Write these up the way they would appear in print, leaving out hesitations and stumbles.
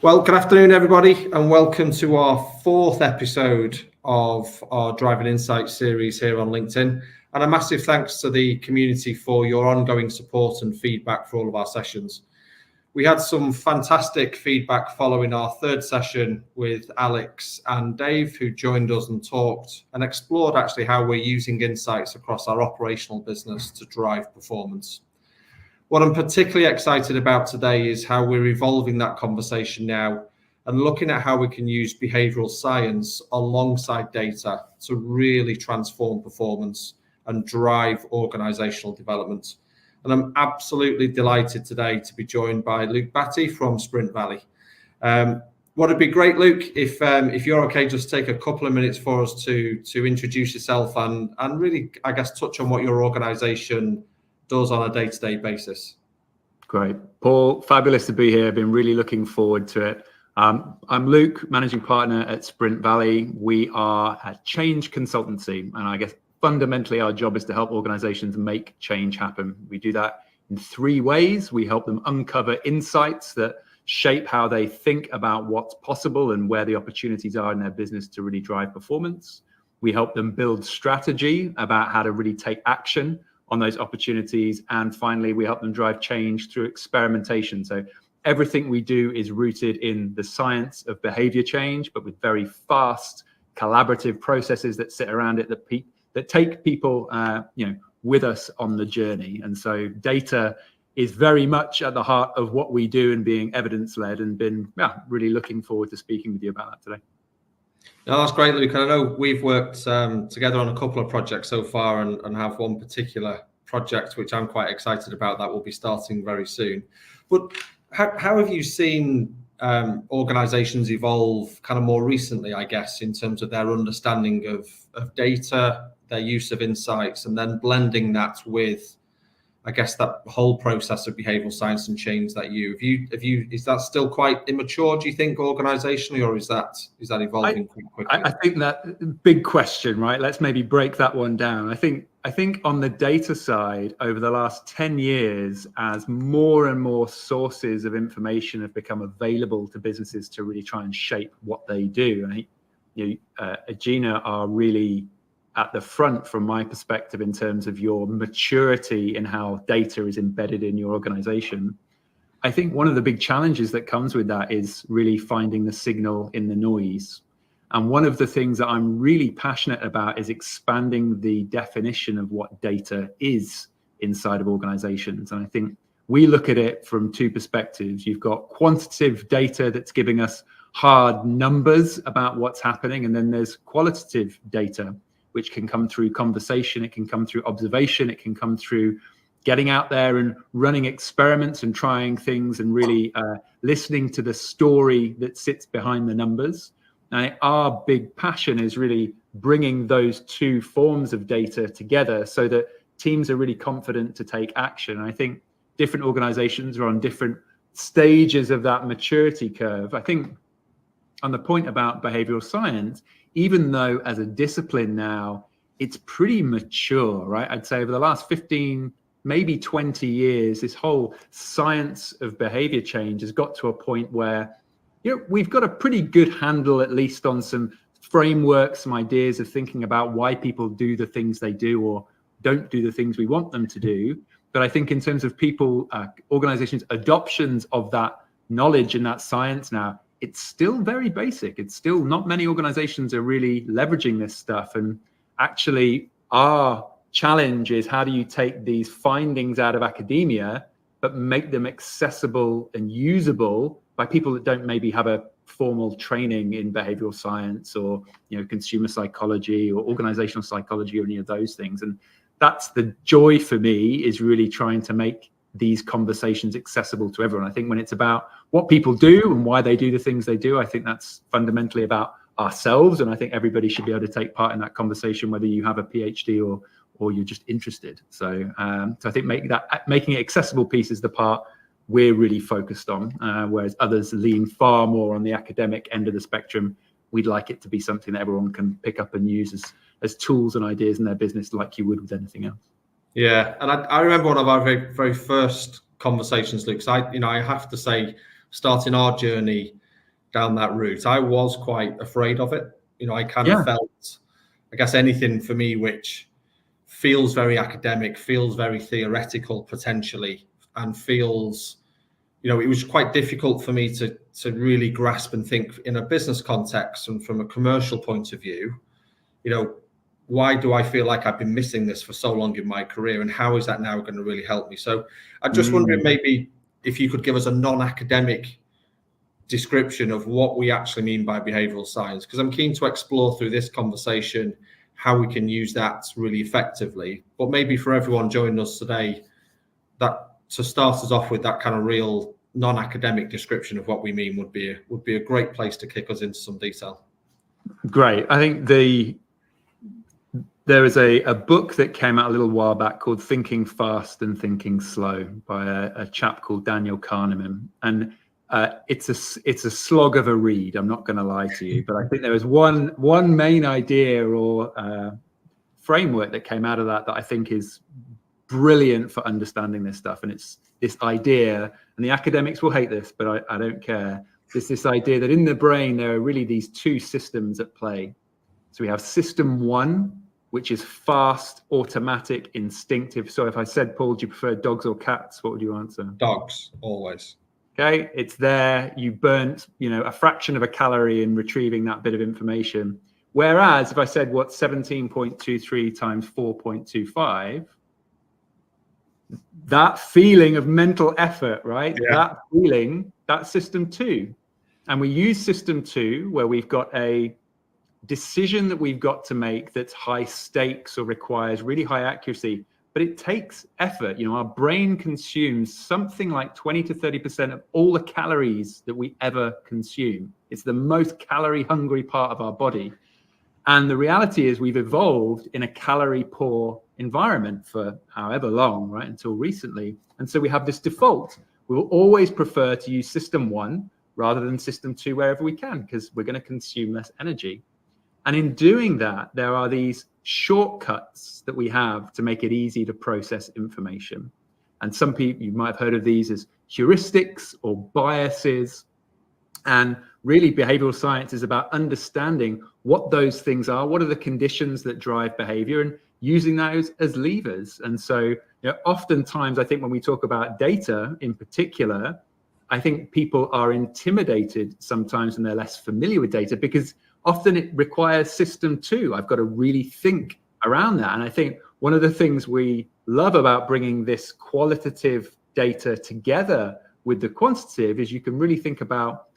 Well, good afternoon, everybody, and welcome to our fourth episode of our Driving Insights series here on LinkedIn. And a massive thanks to the community for your ongoing support and feedback for all of our sessions. We had some fantastic feedback following our third session with Alex and Dave, who joined us and talked and explored actually how we're using insights across our operational business to drive performance. What I'm particularly excited about today is how we're evolving that conversation now and looking at how we can use behavioral science alongside data to really transform performance and drive organizational development. And I'm absolutely delighted today to be joined by Luke Battye from Sprint Valley. What would be great, Luke, if you're okay, just take a couple of minutes for us to introduce yourself and really, I guess, touch on what your organization does on a day-to-day basis. Great. Paul, fabulous to be here. Been really looking forward to it. I'm Luke, managing partner at Sprint Valley. We are a change consultancy, and I guess fundamentally our job is to help organizations make change happen. We do that in three ways. We help them uncover insights that shape how they think about what's possible and where the opportunities are in their business to really drive performance. We help them build strategy about how to really take action on those opportunities. And finally, we help them drive change through experimentation. So everything we do is rooted in the science of behavior change, but with very fast collaborative processes that sit around it that take people with us on the journey. And so data is very much at the heart of what we do and being evidence-led, and been really looking forward to speaking with you about that today. No, that's great, Luke. I know we've worked together on a couple of projects so far and have one particular project which I'm quite excited about that will be starting very soon. But how have you seen organizations evolve kind of more recently, I guess, in terms of their understanding of data, their use of insights, and then blending that with, I guess, that whole process of behavioral science and change that is that still quite immature, do you think, organizationally, or is that evolving quite quickly? I think that big question, right? Let's maybe break that one down. I think on the data side, over the last 10 years, as more and more sources of information have become available to businesses to really try and shape what they do, I think Agena are really at the front from my perspective in terms of your maturity in how data is embedded in your organization. I think one of the big challenges that comes with that is really finding the signal in the noise. And one of the things that I'm really passionate about is expanding the definition of what data is inside of organizations. And I think we look at it from two perspectives. You've got quantitative data that's giving us hard numbers about what's happening. And then there's qualitative data, which can come through conversation, it can come through observation, it can come through getting out there and running experiments and trying things and really listening to the story that sits behind the numbers. Now, our big passion is really bringing those two forms of data together so that teams are really confident to take action. I think different organizations are on different stages of that maturity curve. I think on the point about behavioral science, even though as a discipline now, it's pretty mature, right? I'd say over the last 15, maybe 20 years, this whole science of behavior change has got to a point where, we've got a pretty good handle, at least on some frameworks, some ideas of thinking about why people do the things they do or don't do the things we want them to do. But I think in terms of people, organizations' adoptions of that knowledge and that science now, it's still very basic. It's still not many organizations are really leveraging this stuff. And actually our challenge is, how do you take these findings out of academia, but make them accessible and usable by people that don't maybe have a formal training in behavioral science or, consumer psychology or organizational psychology or any of those things. And that's the joy for me, is really trying to make these conversations accessible to everyone. I think when it's about what people do and why they do the things they do, I think that's fundamentally about ourselves. And I think everybody should be able to take part in that conversation, whether you have a PhD or you're just interested. So I think making it accessible piece is the part we're really focused on, whereas others lean far more on the academic end of the spectrum. We'd like it to be something that everyone can pick up and use as tools and ideas in their business, like you would with anything else. Yeah, and I remember one of our very first conversations, Luke. So I have to say, starting our journey, down that route. I was quite afraid of it. I kind of felt, I guess, anything for me which feels very academic, feels very theoretical potentially, and feels, it was quite difficult for me to really grasp and think in a business context and from a commercial point of view, why do I feel like I've been missing this for so long in my career, and how is that now going to really help me? So I'm just wondering maybe if you could give us a non-academic description of what we actually mean by behavioral science, because I'm keen to explore through this conversation how we can use that really effectively. But maybe for everyone joining us today, that to start us off with that kind of real non-academic description of what we mean would be a great place to kick us into some detail. Great. I think there is a book that came out a little while back called Thinking Fast and Thinking Slow by a chap called Daniel Kahneman. And it's a slog of a read. I'm not going to lie to you, but I think there was one main idea or framework that came out of that I think is brilliant for understanding this stuff. And it's this idea, and the academics will hate this, but I don't care. It's this idea that in the brain, there are really these two systems at play. So we have system one, which is fast, automatic, instinctive. So if I said, Paul, do you prefer dogs or cats? What would you answer? Dogs, always. Okay, it's there. You burnt, a fraction of a calorie in retrieving that bit of information. Whereas if I said, what's 17.23 times 4.25? That feeling of mental effort, right? Yeah. That feeling, that's system two. And we use system two where we've got a decision that we've got to make that's high stakes or requires really high accuracy, but it takes effort. Our brain consumes something like 20 to 30% of all the calories that we ever consume. It's the most calorie hungry part of our body. And the reality is we've evolved in a calorie poor environment for however long, right? Until recently. And so we have this default. We will always prefer to use system one rather than system two wherever we can, because we're going to consume less energy. And in doing that, there are these shortcuts that we have to make it easy to process information. And some people, you might have heard of these as heuristics or biases. And really, behavioral science is about understanding what those things are, what are the conditions that drive behavior, and using those as levers. And so, oftentimes, I think when we talk about data in particular, I think people are intimidated sometimes when they're less familiar with data, because often it requires system two. I've got to really think around that. And I think one of the things we love about bringing this qualitative data together with the quantitative is you can really think about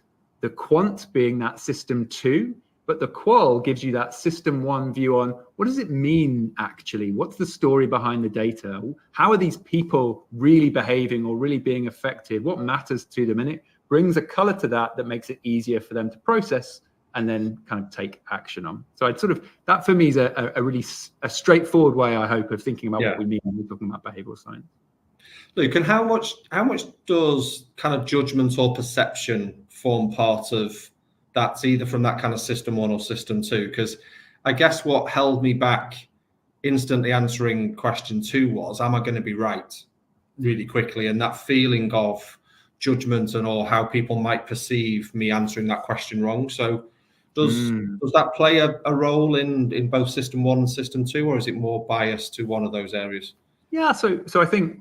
the quant being that system two, but the qual gives you that system one view on what does it mean actually? What's the story behind the data? How are these people really behaving or really being effective? What matters to them? And it brings a color to that makes it easier for them to process and then kind of take action on. So I'd that for me is a really straightforward way, I hope, of thinking about what we mean when we're talking about behavioral science. Luke, and how much does kind of judgment or perception form part of that, either from that kind of system one or system two? Because I guess what held me back instantly answering question two was, am I going to be right really quickly? And that feeling of judgment or how people might perceive me answering that question wrong. So does that play a role in both system one and system two, or is it more biased to one of those areas? Yeah, so I think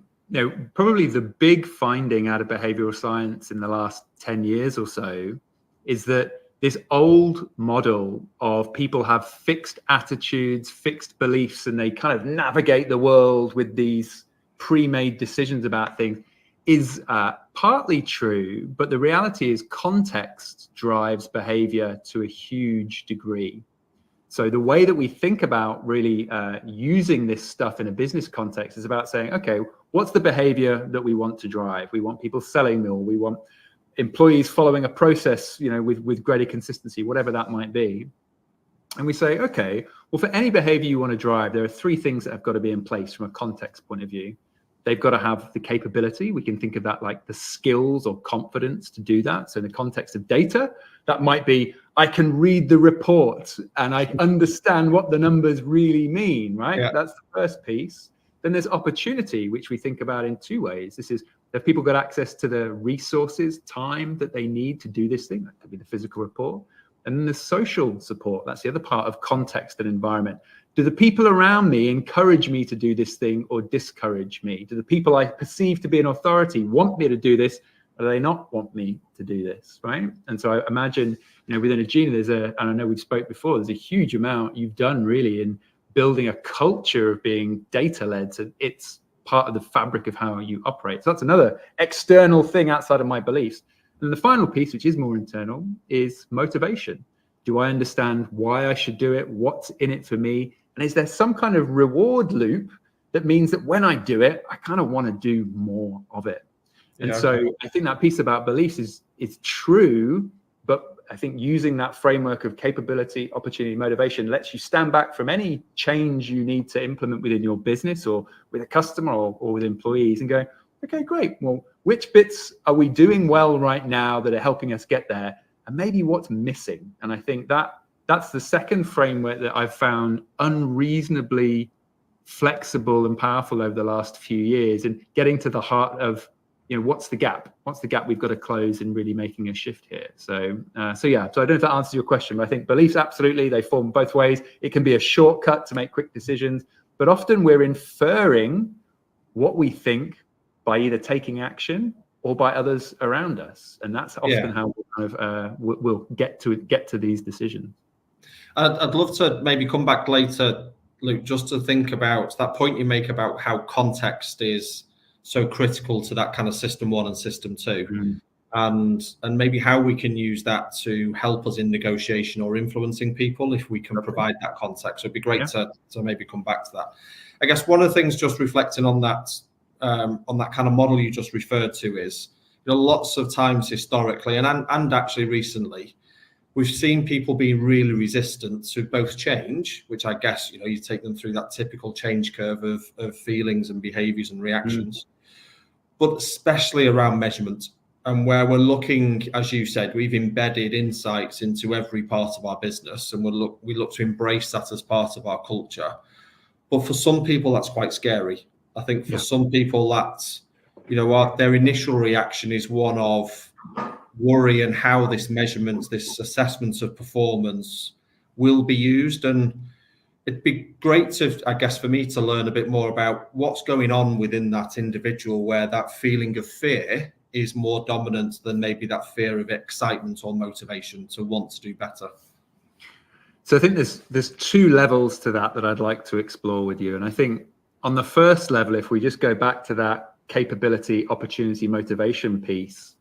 probably the big finding out of behavioral science in the last 10 years or so is that this old model of people have fixed attitudes, fixed beliefs, and they kind of navigate the world with these pre-made decisions about things is partly true, but the reality is context drives behavior to a huge degree. So the way that we think about really using this stuff in a business context is about saying, okay, what's the behavior that we want to drive? We want people selling more. We want employees following a process, with greater consistency, whatever that might be. And we say, okay, well, for any behavior you want to drive, there are three things that have got to be in place from a context point of view. They've got to have the capability. We can think of that like the skills or confidence to do that. So in the context of data, that might be, I can read the report and I understand what the numbers really mean, right? Yeah. That's the first piece. Then there's opportunity, which we think about in two ways. This is Have people got access to the resources, time that they need to do this thing? That could be the physical report. And then the social support, that's the other part of context and environment. Do the people around me encourage me to do this thing or discourage me? Do the people I perceive to be an authority want me to do this, or do they not want me to do this, right? And so I imagine, within Agena, and I know we've spoke before, there's a huge amount you've done really in building a culture of being data-led. So it's part of the fabric of how you operate. So that's another external thing outside of my beliefs. And the final piece, which is more internal, is motivation. Do I understand why I should do it? What's in it for me? And is there some kind of reward loop that means that when I do it, I kind of want to do more of it? And so I think that piece about beliefs is true, but I think using that framework of capability, opportunity, motivation lets you stand back from any change you need to implement within your business or with a customer or with employees and go, okay, great. Well, which bits are we doing well right now that are helping us get there? And maybe what's missing? And I think that's the second framework that I've found unreasonably flexible and powerful over the last few years, and getting to the heart of, what's the gap? What's the gap we've got to close in really making a shift here? So I don't know if that answers your question, but I think beliefs, absolutely, they form both ways. It can be a shortcut to make quick decisions, but often we're inferring what we think by either taking action or by others around us, and that's often how we'll get to these decisions. I'd love to maybe come back later, Luke, just to think about that point you make about how context is so critical to that kind of system 1 and system 2, and maybe how we can use that to help us in negotiation or influencing people if we can provide that context. So it'd be great to maybe come back to that. I guess one of the things, just reflecting on that kind of model you just referred to, is lots of times historically and actually recently, we've seen people be really resistant to both change, which I guess you take them through that typical change curve of feelings and behaviors and reactions, but especially around measurement, and where we're looking, as you said, we've embedded insights into every part of our business, and we look to embrace that as part of our culture. But for some people, that's quite scary. I think for some people, that's their initial reaction is one of worry and how this measurement, this assessment of performance will be used. And it'd be great to, I guess, for me to learn a bit more about what's going on within that individual, where that feeling of fear is more dominant than maybe that fear of excitement or motivation to want to do better. So I think there's two levels to that I'd like to explore with you. And I think on the first level, if we just go back to that capability, opportunity, motivation piece,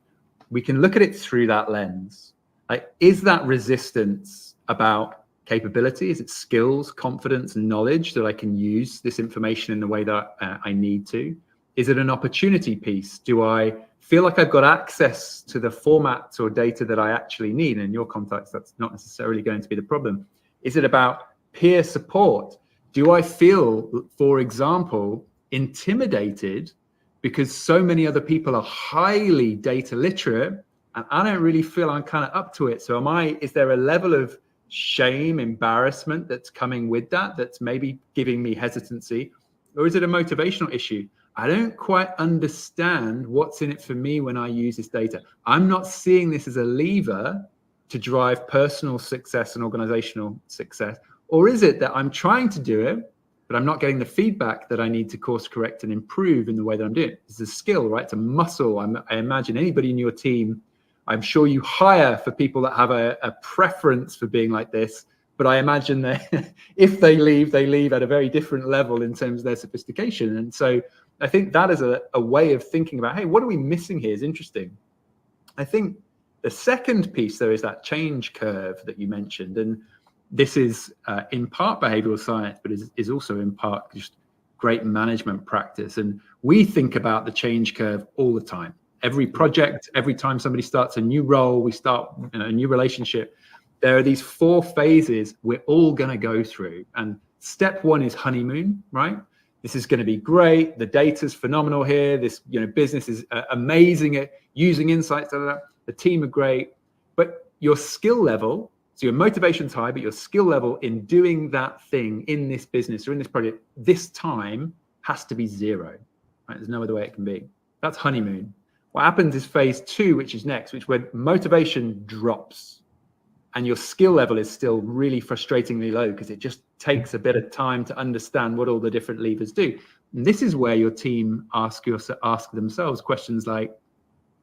we can look at it through that lens. Like, is that resistance about capability? Is it skills, confidence, and knowledge that I can use this information in the way that I need to? Is it an opportunity piece? Do I feel like I've got access to the formats or data that I actually need? And in your context, that's not necessarily going to be the problem. Is it about peer support? Do I feel, for example, intimidated because so many other people are highly data literate and I don't really feel I'm kind of up to it? So is there a level of shame, embarrassment that's coming with that's maybe giving me hesitancy? Or is it a motivational issue? I don't quite understand what's in it for me when I use this data. I'm not seeing this as a lever to drive personal success and organizational success. Or is it that I'm trying to do it, but I'm not getting the feedback that I need to course correct and improve in the way that I'm doing it? It's a skill, right? It's a muscle. I imagine anybody in your team, I'm sure you hire for people that have a preference for being like this, but I imagine that if they leave at a very different level in terms of their sophistication. And so I think that is a way of thinking about, hey, what are we missing here is interesting. I think the second piece, though, is that change curve that you mentioned. And this is in part behavioral science, but is also in part just great management practice. And we think about the change curve all the time. Every project, every time somebody starts a new role, we start a new relationship, there are these 4 phases we're all going to go through. And step 1 is honeymoon, right? This is going to be great. The data's phenomenal here. This business is amazing at using insights. The team are great. But your skill level, so your motivation's high, but your skill level in doing that thing in this business or in this project, this time has to be 0. Right? There's no other way it can be. That's honeymoon. What happens is phase 2, which is next, which where motivation drops and your skill level is still really frustratingly low because it just takes a bit of time to understand what all the different levers do. And this is where your team ask themselves questions like,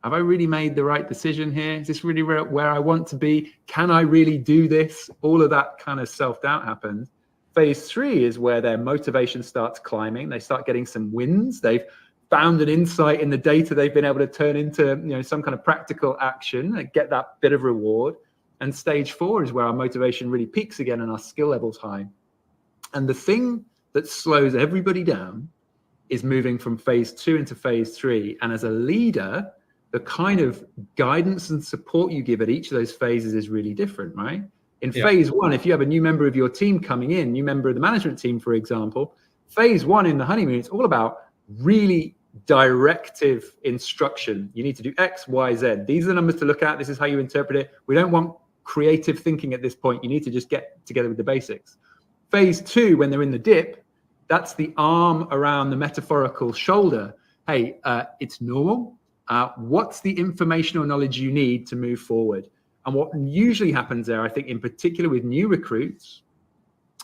have I really made the right decision here? Is this really where I want to be? Can I really do this? All of that kind of self-doubt happens. Phase 3 is where their motivation starts climbing. They start getting some wins. They've found an insight in the data they've been able to turn into, some kind of practical action and get that bit of reward. And stage 4 is where our motivation really peaks again and our skill level's high. And the thing that slows everybody down is moving from phase 2 into phase 3. And as a leader, the kind of guidance and support you give at each of those phases is really different, right? In phase 1, if you have a new member of your team coming in, new member of the management team, for example, phase 1 in the honeymoon, it's all about really directive instruction. You need to do X, Y, Z. These are the numbers to look at. This is how you interpret it. We don't want creative thinking at this point. You need to just get together with the basics. Phase 2, when they're in the dip, that's the arm around the metaphorical shoulder. Hey, it's normal. What's the informational knowledge you need to move forward? And what usually happens there, I think in particular with new recruits,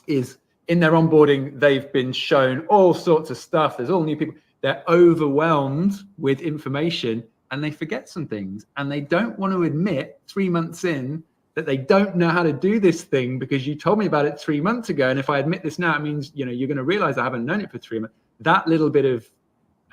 is in their onboarding, they've been shown all sorts of stuff. There's all new people. They're overwhelmed with information and they forget some things. And they don't want to admit 3 months in that they don't know how to do this thing because you told me about it 3 months ago. And if I admit this now, it means, you're going to realize I haven't known it for 3 months. That little bit of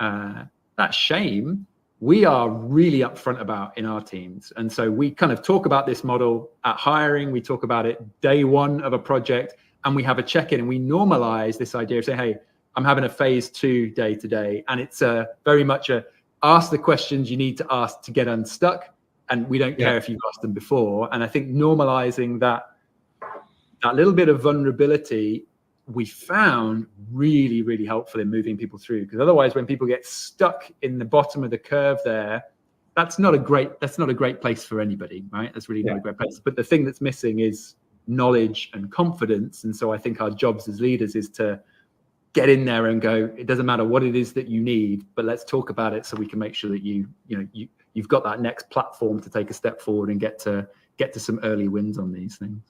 that shame, we are really upfront about in our teams. And so we kind of talk about this model at hiring. We talk about it day 1 of a project and we have a check-in and we normalize this idea of saying, hey, I'm having a phase 2 day today. And it's very much ask the questions you need to ask to get unstuck. And we don't care if you've asked them before. And I think normalizing that little bit of vulnerability, we found really, really helpful in moving people through. Because otherwise, when people get stuck in the bottom of the curve there, that's not a great place for anybody, right? That's really not a great place. But the thing that's missing is knowledge and confidence. And so I think our jobs as leaders is to get in there and go, it doesn't matter what it is that you need, but let's talk about it so we can make sure that you've got that next platform to take a step forward and get to some early wins on these things.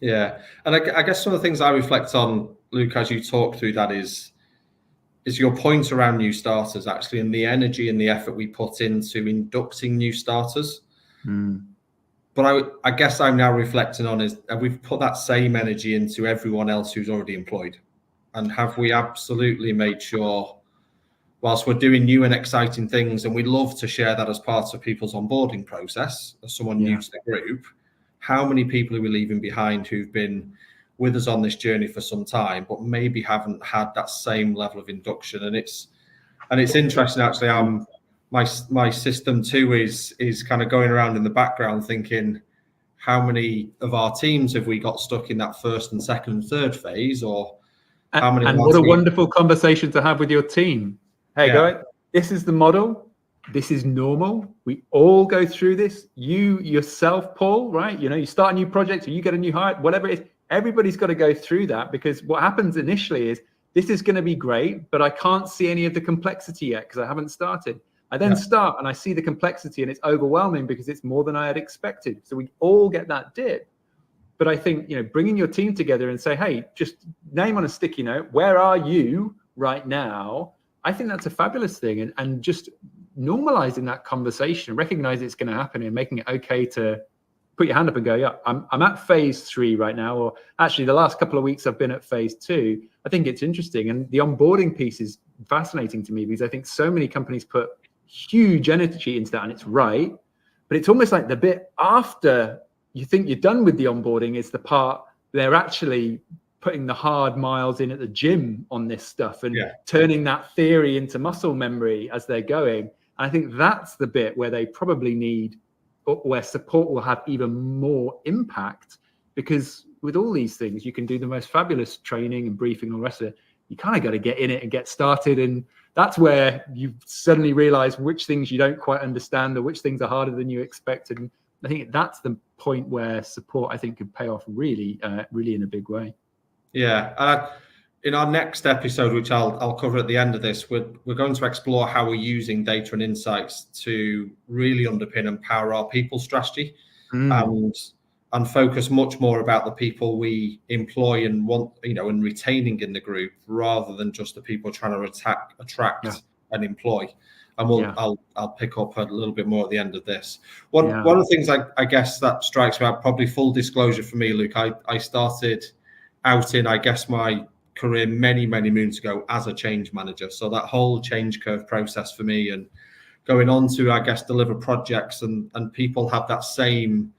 Yeah. And I guess some of the things I reflect on, Luke, as you talk through that is your point around new starters actually, and the energy and the effort we put into inducting new starters. But I guess I'm now reflecting on is we've put that same energy into everyone else who's already employed. And have we absolutely made sure, whilst we're doing new and exciting things, and we love to share that as part of people's onboarding process, as someone new to the group, how many people are we leaving behind who've been with us on this journey for some time, but maybe haven't had that same level of induction? And it's interesting actually. My system too is kind of going around in the background thinking, how many of our teams have we got stuck in that first and second and third phase, or how many? And what a wonderful conversation to have with your team. Hey, guys, this is the model. This is normal. We all go through this. You yourself, Paul, right? You start a new project or you get a new hire, whatever it is. Everybody's got to go through that, because what happens initially is this is going to be great, but I can't see any of the complexity yet because I haven't started. I then start and I see the complexity and it's overwhelming because it's more than I had expected. So we all get that dip. But I think, bringing your team together and say, hey, just name on a sticky note, where are you right now? I think that's a fabulous thing. And just normalizing that conversation, recognize it's going to happen and making it okay to put your hand up and go, yeah, I'm at phase 3 right now. Or actually the last couple of weeks I've been at phase 2. I think it's interesting. And the onboarding piece is fascinating to me because I think so many companies put huge energy into that, and it's right. But it's almost like the bit after you think you're done with the onboarding is the part they're actually putting the hard miles in at the gym on this stuff and turning that theory into muscle memory as they're going. And I think that's the bit where they probably need, where support will have even more impact, because with all these things, you can do the most fabulous training and briefing and all the rest of it. You kind of got to get in it and get started. And that's where you suddenly realize which things you don't quite understand or which things are harder than you expected. And I think that's the point where support, I think, could pay off really, really in a big way. Yeah. in our next episode, which I'll cover at the end of this, we're going to explore how we're using data and insights to really underpin and power our people strategy, and focus much more about the people we employ and want, and retaining in the group, rather than just the people trying to attract and employ. And I'll pick up a little bit more at the end of this. One of the things I guess that strikes me out, probably full disclosure for me, Luke, I started out in, I guess, my career many moons ago as a change manager. So that whole change curve process for me, and going on to, I guess, deliver projects, and people have that same,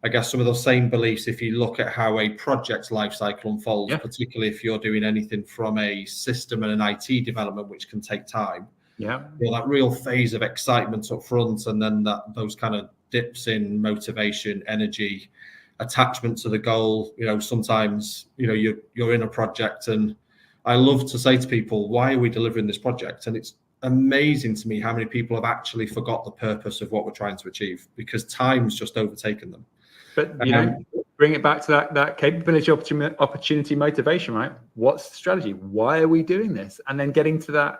I guess, some of those same beliefs if you look at how a project life cycle unfolds, particularly if you're doing anything from a system and an IT development, which can take time. That real phase of excitement up front, and then those kind of dips in motivation, energy, attachment to the goal. Sometimes you're in a project, and I love to say to people, why are we delivering this project? And it's amazing to me how many people have actually forgot the purpose of what we're trying to achieve, because time's just overtaken them. But bring it back to that capability, opportunity, motivation, right? What's the strategy? Why are we doing this? And then getting to that,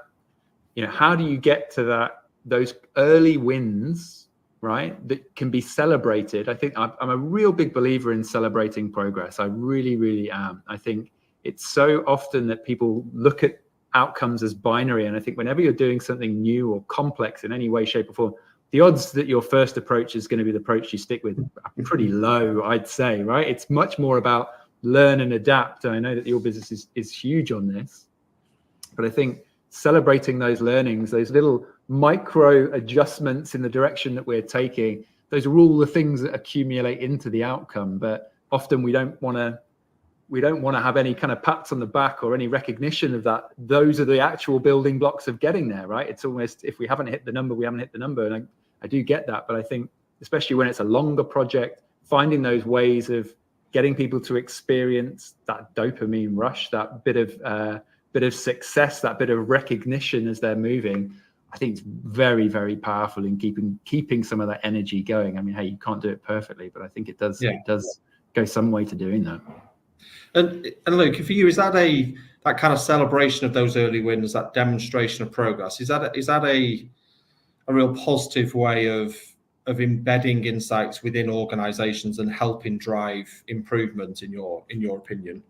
how do you get to those early wins, right, that can be celebrated? I think I'm a real big believer in celebrating progress. I really am. I think it's so often that people look at outcomes as binary, and I think whenever you're doing something new or complex in any way, shape, or form, the odds that your first approach is going to be the approach you stick with are pretty low, I'd say, right? It's much more about learn and adapt. And I know that your business is huge on this, but I think celebrating those learnings, those little micro adjustments in the direction that we're taking, those are all the things that accumulate into the outcome. But often we don't want to have any kind of pats on the back or any recognition of that. Those are the actual building blocks of getting there, right? It's almost, if we haven't hit the number, we haven't hit the number. And I do get that, but I think especially when it's a longer project, finding those ways of getting people to experience that dopamine rush, that bit of success, that bit of recognition as they're moving, I think it's very, very powerful in keeping some of that energy going. I mean, hey, you can't do it perfectly, but I think it does go some way to doing that. And Luke, for you, is that that kind of celebration of those early wins, that demonstration of progress? Is that a real positive way of embedding insights within organizations and helping drive improvement in your opinion?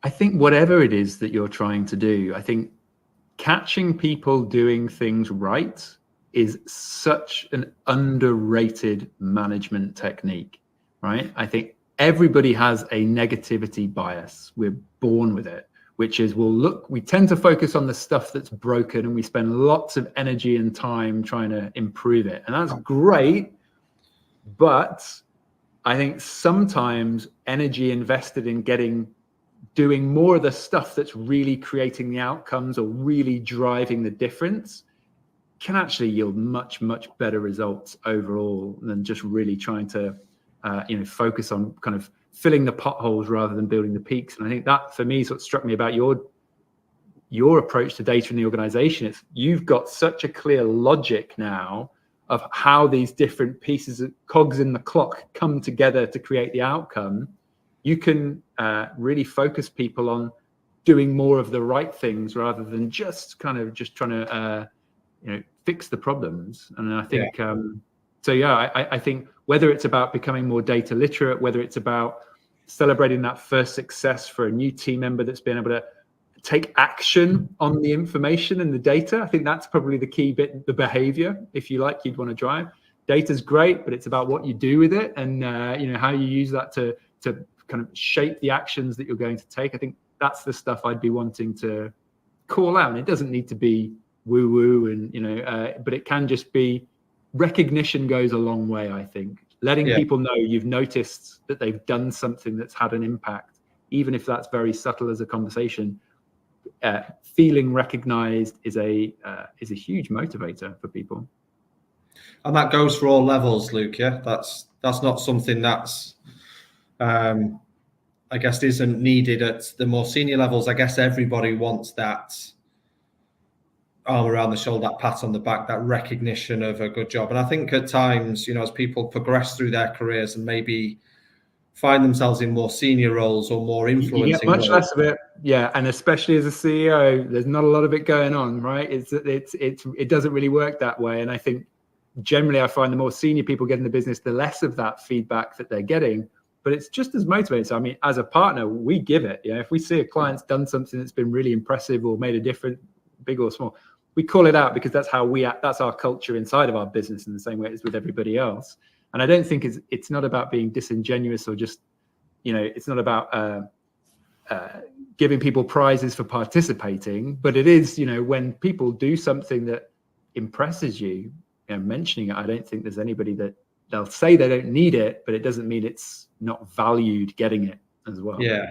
I think whatever it is that you're trying to do, I think catching people doing things right is such an underrated management technique, right? I think everybody has a negativity bias. We're born with it, which is, we tend to focus on the stuff that's broken, and we spend lots of energy and time trying to improve it. And that's great. But I think sometimes energy invested in doing more of the stuff that's really creating the outcomes or really driving the difference can actually yield much better results overall than just really trying to focus on kind of filling the potholes rather than building the peaks. And I think that, for me, is what struck me about your approach to data in the organization. It's, you've got such a clear logic now of how these different pieces of cogs in the clock come together to create the outcome. You can really focus people on doing more of the right things rather than just trying to fix the problems. And I think I think whether it's about becoming more data literate, whether it's about celebrating that first success for a new team member that's been able to take action on the information and the data, I think that's probably the key bit, the behavior, if you like, you'd want to drive. Data's great, but it's about what you do with it, and how you use that to kind of shape the actions that you're going to take. I think that's the stuff I'd be wanting to call out. And it doesn't need to be woo-woo, and but it can just be, recognition goes a long way, I think. Letting people know you've noticed that they've done something that's had an impact, even if that's very subtle as a conversation. Feeling recognized is a huge motivator for people. And that goes for all levels, Luke. Yeah, that's not something that's I guess isn't needed at the more senior levels. I guess everybody wants that arm around the shoulder, that pat on the back, that recognition of a good job. And I think at times, as people progress through their careers and maybe find themselves in more senior roles or more influencing you get much roles. less of it. Yeah, and especially as a CEO, there's not a lot of it going on, right? It doesn't really work that way. And I think generally I find the more senior people get in the business, the less of that feedback that they're getting. But it's just as motivating. So I mean, as a partner, we give it. If we see a client's done something that's been really impressive or made a difference, big or small, we call it out, because that's how we act. That's our culture inside of our business, in the same way as with everybody else. And I don't think it's not about being disingenuous or just, it's not about giving people prizes for participating, but it is, when people do something that impresses you, mentioning it. I don't think there's anybody that they'll say they don't need it, but it doesn't mean it's not valued getting it as well. Yeah.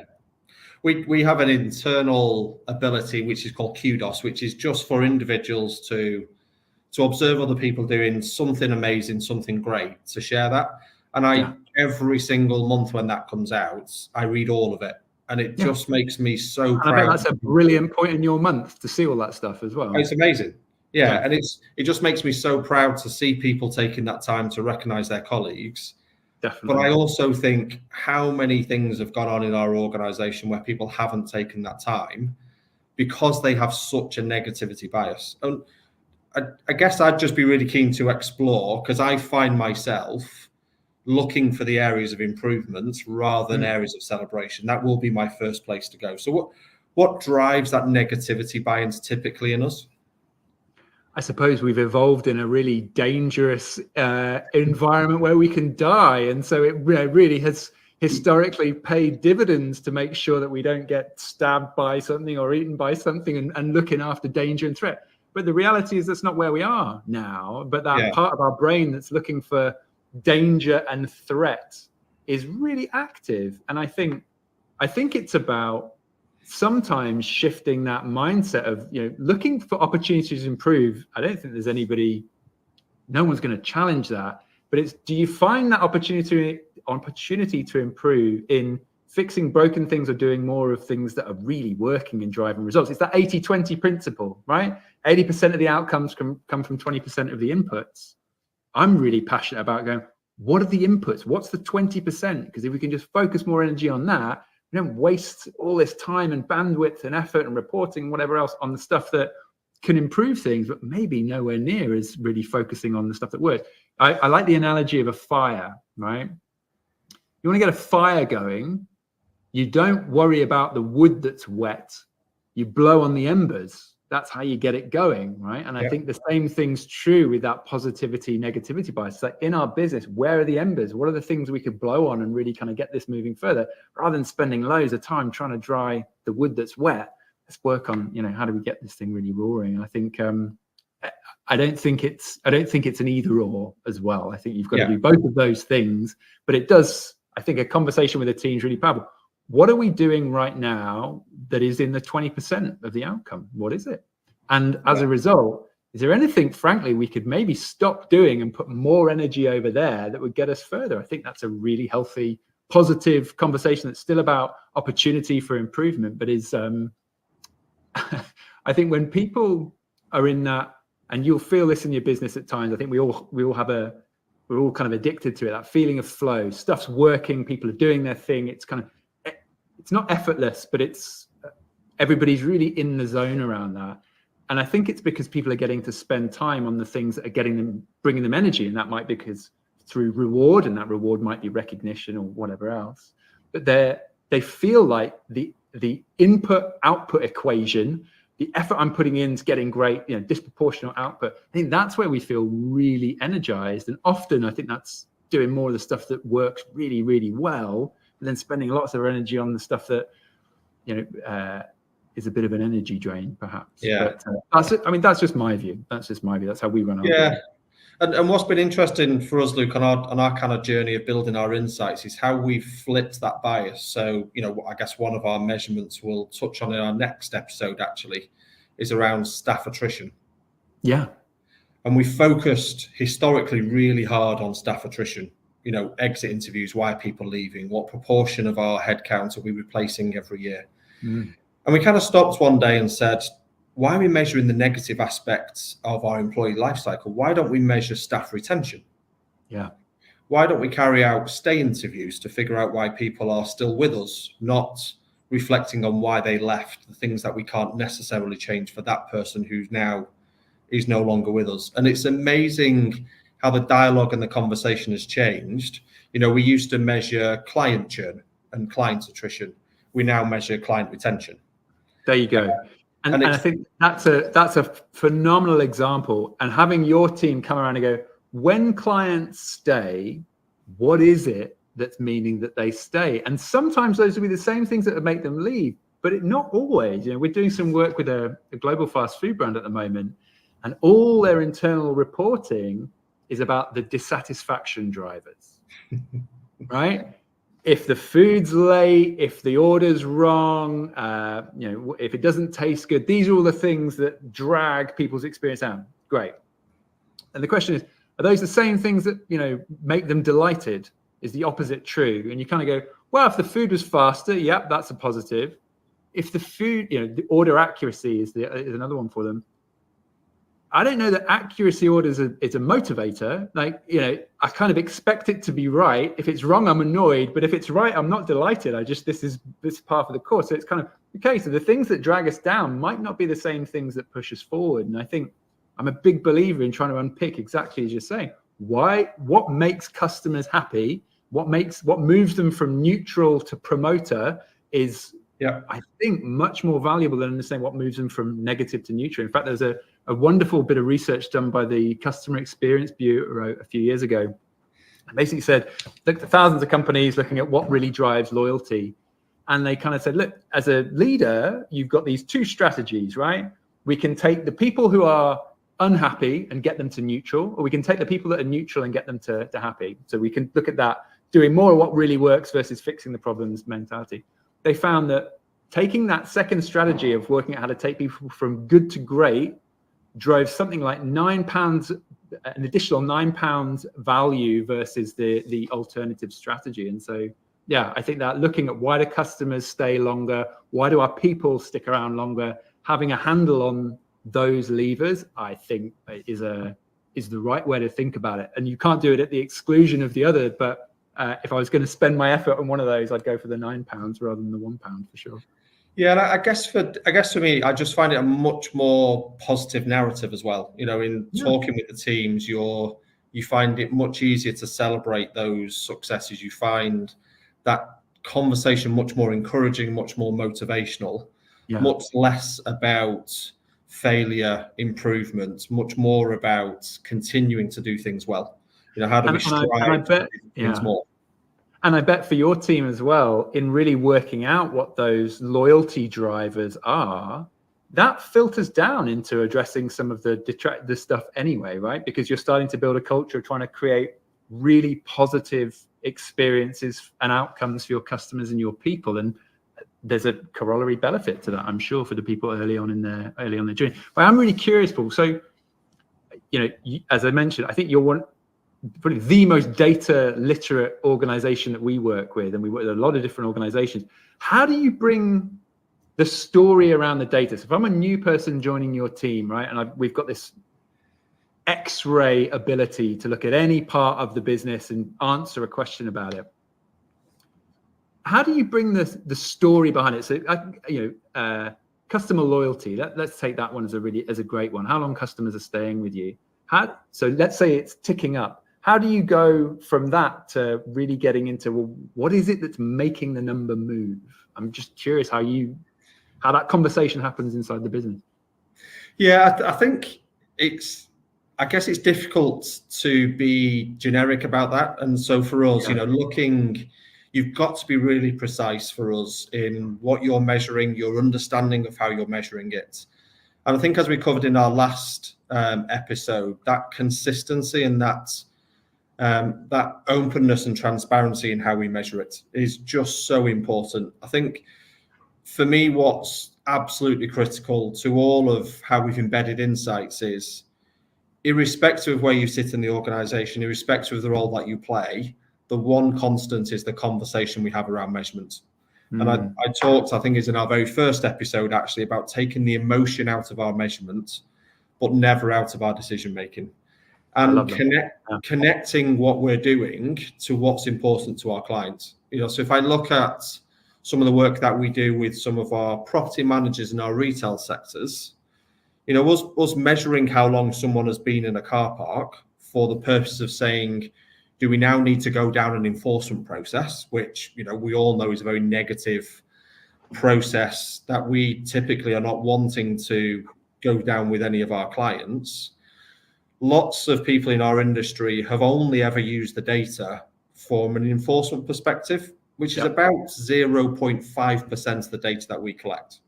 We have an internal ability which is called kudos, which is just for individuals to observe other people doing something amazing, something great, to share that. And every single month when that comes out, I read all of it. And it just makes me so proud. I bet that's a brilliant point in your month to see all that stuff as well. It's amazing. Yeah. And it just makes me so proud to see people taking that time to recognize their colleagues. Definitely. But I also think how many things have gone on in our organization where people haven't taken that time because they have such a negativity bias. And I guess I'd just be really keen to explore, because I find myself looking for the areas of improvements rather than areas of celebration. That will be my first place to go. So what drives that negativity bias typically in us? I suppose we've evolved in a really dangerous environment where we can die. And so it really has historically paid dividends to make sure that we don't get stabbed by something or eaten by something, and looking after danger and threat. But the reality is that's not where we are now. But that part of our brain that's looking for danger and threat is really active. And I think it's about sometimes shifting that mindset of, looking for opportunities to improve. I don't think there's no one's going to challenge that. But it's, do you find that opportunity to improve in fixing broken things or doing more of things that are really working and driving results? It's that 80-20 principle, right? 80% of the outcomes come from 20% of the inputs. I'm really passionate about going, what are the inputs? What's the 20%? Because if we can just focus more energy on that, we don't waste all this time and bandwidth and effort and reporting, whatever else, on the stuff that can improve things, but maybe nowhere near is really focusing on the stuff that works. I like the analogy of a fire, right? You want to get a fire going, you don't worry about the wood that's wet. You blow on the embers. That's how you get it going, right? And I think the same thing's true with that positivity, negativity bias. It's like, in our business, where are the embers? What are the things we could blow on and really kind of get this moving further, rather than spending loads of time trying to dry the wood that's wet? Let's work on, how do we get this thing really roaring? And I think I don't think it's an either or as well. I think you've got to do both of those things. But it does, I think, a conversation with a team is really powerful. What are we doing right now that is in the 20% of the outcome? What is it? And as a result, is there anything, frankly, we could maybe stop doing and put more energy over there that would get us further? I think that's a really healthy, positive conversation that's still about opportunity for improvement, but is, I think when people are in that, and you'll feel this in your business at times, I think we're all kind of addicted to it, that feeling of flow. Stuff's working, people are doing their thing. It's not effortless, but everybody's really in the zone around that. And I think it's because people are getting to spend time on the things that are bringing them energy. And that might be because through reward, and that reward might be recognition or whatever else. But they feel like the input-output equation, the effort I'm putting in is getting great, disproportionate output. I think that's where we feel really energized. And often I think that's doing more of the stuff that works really, really well, and then spending lots of energy on the stuff that, is a bit of an energy drain, perhaps. Yeah. But that's just my view. That's how we run our business. And what's been interesting for us, Luke, on our kind of journey of building our insights is how we've flipped that bias. So, I guess one of our measurements we'll touch on in our next episode actually is around staff attrition. Yeah. And we focused historically really hard on staff attrition, exit interviews, why are people leaving, what proportion of our headcount are we replacing every year? And we kind of stopped one day and said, why are we measuring the negative aspects of our employee life cycle? Why don't we measure staff retention? Yeah. why don't we carry out stay interviews to figure out why people are still with us, not reflecting on why they left, the things that we can't necessarily change for that person who's now is no longer with us. And it's amazing how the dialogue and the conversation has changed. You know, we used to measure client churn and client attrition. We now measure client retention. There you go. And I think that's a phenomenal example. And having your team come around and go, when clients stay, what is it that's meaning that they stay? And sometimes those will be the same things that would make them leave, but not always. You know, we're doing some work with a global fast food brand at the moment, and all their internal reporting is about the dissatisfaction drivers, right? If the food's late, if the order's wrong, you know, if it doesn't taste good, these are all the things that drag people's experience down. Great. And the question is, are those the same things that, you know, make them delighted? Is the opposite true? And you kind of go, well, if the food was faster, yep, that's a positive. If the food, you know, the order accuracy is another one for them. I don't know that accuracy orders is a motivator. Like, you know, I kind of expect it to be right. If it's wrong, I'm annoyed. But if it's right, I'm not delighted. This is part of the course. So it's kind of, okay, so the things that drag us down might not be the same things that push us forward. And I think I'm a big believer in trying to unpick exactly as you're saying. What makes customers happy? What moves them from neutral to promoter is, I think, much more valuable than understanding what moves them from negative to neutral. In fact, there's a wonderful bit of research done by the Customer Experience Bureau a few years ago. And basically said, look at thousands of companies looking at what really drives loyalty. And they kind of said, look, as a leader, you've got these two strategies, right? We can take the people who are unhappy and get them to neutral, or we can take the people that are neutral and get them to happy. So we can look at that, doing more of what really works versus fixing the problems mentality. They found that taking that second strategy of working out how to take people from good to great drove something like £9, an additional £9 value versus the alternative strategy. And so, yeah, I think that looking at why do customers stay longer, why do our people stick around longer, having a handle on those levers, I think is the right way to think about it. And you can't do it at the exclusion of the other. But if I was going to spend my effort on one of those, I'd go for the £9 rather than the £1 for sure. Yeah, and I guess for me, I just find it a much more positive narrative as well. You know, in talking with the teams, you find it much easier to celebrate those successes. You find that conversation much more encouraging, much more motivational, much less about failure, improvement, much more about continuing to do things well. You know, how do we strive to do things more? And I bet for your team as well, in really working out what those loyalty drivers are, that filters down into addressing some of the stuff anyway, right? Because you're starting to build a culture of trying to create really positive experiences and outcomes for your customers and your people. And there's a corollary benefit to that, I'm sure, for the people early on in their journey. But I'm really curious, Paul. So, you know, as I mentioned, I think you're probably the most data literate organization that we work with, and we work with a lot of different organizations. How do you bring the story around the data? So if I'm a new person joining your team, right, and we've got this X-ray ability to look at any part of the business and answer a question about it, how do you bring the story behind it? So, customer loyalty. Let's take that one as a great one. How long customers are staying with you? So let's say it's ticking up. How do you go from that to really getting into, well, what is it that's making the number move? I'm just curious how that conversation happens inside the business. Yeah, I think I guess it's difficult to be generic about that. And so for us, you know, you've got to be really precise for us in what you're measuring, your understanding of how you're measuring it. And I think, as we covered in our last episode, that consistency and that openness and transparency in how we measure it is just so important. I think for me, what's absolutely critical to all of how we've embedded insights is, irrespective of where you sit in the organization, irrespective of the role that you play, the one constant is the conversation we have around measurement. And I talked, I think it's in our very first episode actually, about taking the emotion out of our measurement, but never out of our decision making. and connecting what we're doing to what's important to our clients. So if I look at some of the work that we do with some of our property managers in our retail sectors, us measuring how long someone has been in a car park for the purpose of saying, do we now need to go down an enforcement process, which, we all know is a very negative process that we typically are not wanting to go down with any of our clients. Lots of people in our industry have only ever used the data from an enforcement perspective, which is about 0.5% of the data that we collect.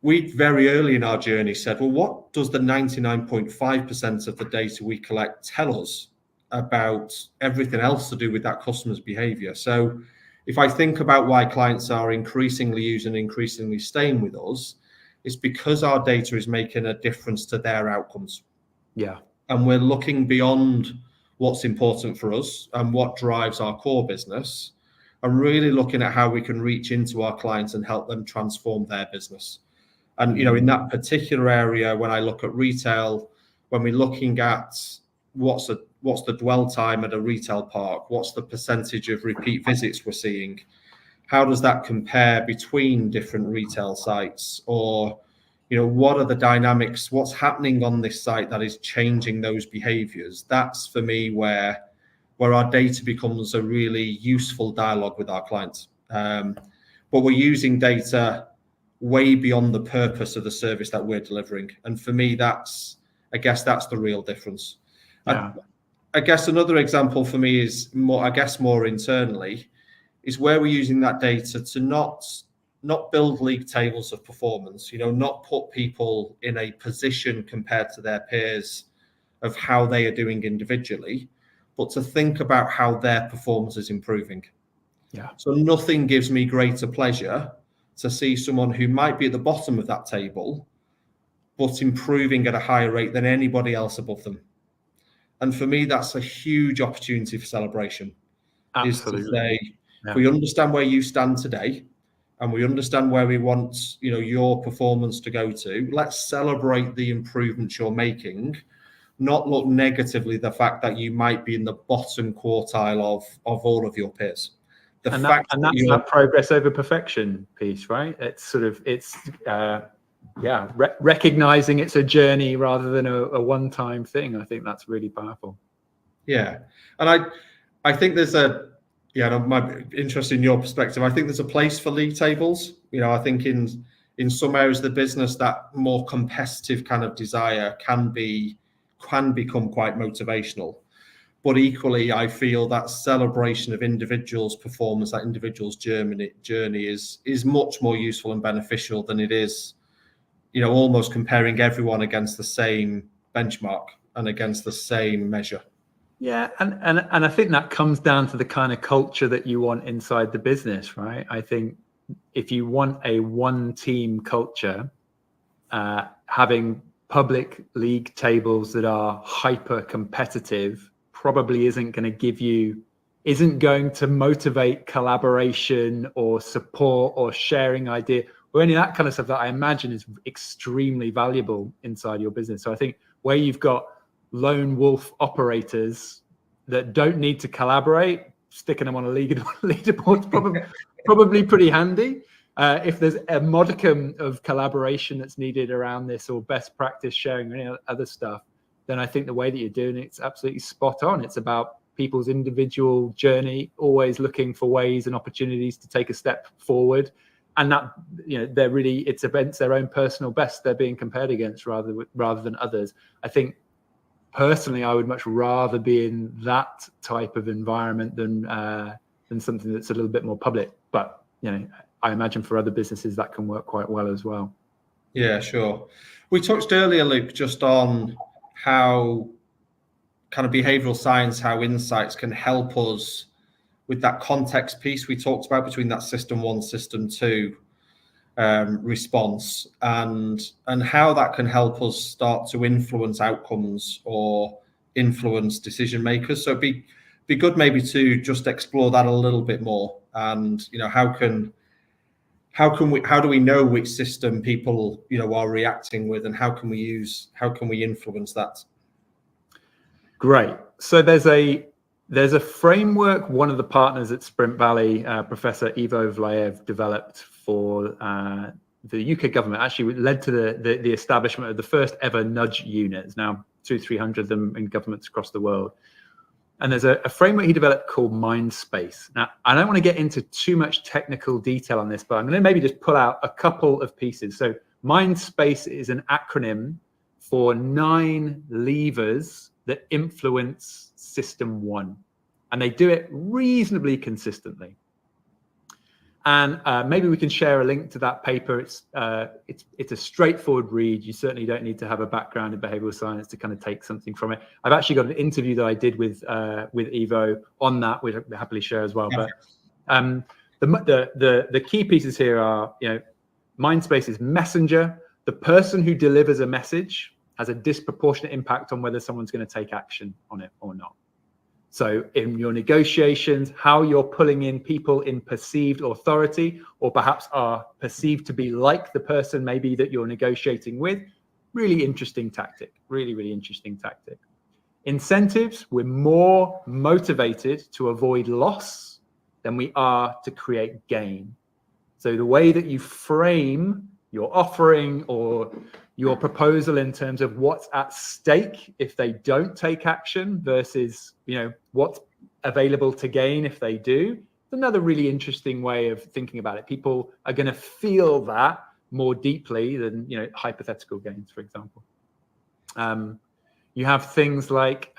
We very early in our journey said, well, what does the 99.5% of the data we collect tell us about everything else to do with that customer's behavior? So if I think about why clients are increasingly using, increasingly staying with us, it's because our data is making a difference to their outcomes. Yeah. And we're looking beyond what's important for us and what drives our core business, and really looking at how we can reach into our clients and help them transform their business. And, in that particular area, when I look at retail, when we're looking at what's the dwell time at a retail park, what's the percentage of repeat visits we're seeing, how does that compare between different retail sites, or what are the dynamics, what's happening on this site that is changing those behaviors? That's for me where our data becomes a really useful dialogue with our clients. But we're using data way beyond the purpose of the service that we're delivering, and for me, I guess that's the real difference. I guess another example for me is more internally, is where we're using that data to not build league tables of performance, not put people in a position compared to their peers of how they are doing individually, but to think about how their performance is improving. Yeah. So nothing gives me greater pleasure to see someone who might be at the bottom of that table, but improving at a higher rate than anybody else above them. And for me, that's a huge opportunity for celebration. Absolutely. Is to say, if we understand where you stand today, and we understand where we want, your performance to go to, let's celebrate the improvements you're making, not look negatively the fact that you might be in the bottom quartile of all of your peers. That's that progress over perfection piece, right? Recognizing it's a journey rather than a one-time thing. I think that's really powerful. Yeah, and I think there's my interest in your perspective. I think there's a place for league tables. I think in some areas of the business, that more competitive kind of desire can become quite motivational. But equally, I feel that celebration of individuals' performance, that individual's journey is much more useful and beneficial than it is, almost comparing everyone against the same benchmark and against the same measure. Yeah, and I think that comes down to the kind of culture that you want inside the business, right? I think if you want a one-team culture, having public league tables that are hyper competitive probably isn't going to motivate collaboration or support or sharing idea or any of that kind of stuff that I imagine is extremely valuable inside your business. So I think where you've got lone wolf operators that don't need to collaborate, sticking them on a leaderboard is probably pretty handy. If there's a modicum of collaboration that's needed around this, or best practice sharing or any other stuff, then I think the way that you're doing it's absolutely spot on. It's about people's individual journey, always looking for ways and opportunities to take a step forward, and that it's against their own personal best they're being compared against rather than others. I think personally, I would much rather be in that type of environment than something that's a little bit more public. But I imagine for other businesses that can work quite well as well. Yeah, sure. We touched earlier, Luke, just on how kind of behavioral science, how insights can help us with that context piece we talked about between that system 1, system 2 response, and how that can help us start to influence outcomes or influence decision makers. So it'd be good maybe to just explore that a little bit more, and how do we know which system people are reacting with, and how can we influence that? Great. So there's a framework one of the partners at Sprint Valley, Professor Ivo Vlaev, developed for the UK government. Actually led to the establishment of the first ever nudge units. Now 200-300 of them in governments across the world. And there's a framework he developed called Mindspace. Now, I don't want to get into too much technical detail on this, but I'm going to maybe just pull out a couple of pieces. So Mindspace is an acronym for 9 levers that influence system 1. And they do it reasonably consistently. And maybe we can share a link to that paper. It's a straightforward read. You certainly don't need to have a background in behavioral science to kind of take something from it. I've actually got an interview that I did with Ivo on that, which I'll happily share as well. Yeah. But the key pieces here are, Mindspace is messenger. The person who delivers a message has a disproportionate impact on whether someone's going to take action on it or not. So in your negotiations, how you're pulling in people in perceived authority, or perhaps are perceived to be like the person maybe that you're negotiating with, really interesting tactic, really interesting tactic. Incentives, we're more motivated to avoid loss than we are to create gain. So the way that you frame your offering or your proposal in terms of what's at stake if they don't take action versus, what's available to gain if they do. It's another really interesting way of thinking about it. People are going to feel that more deeply than, hypothetical gains, for example. You have things like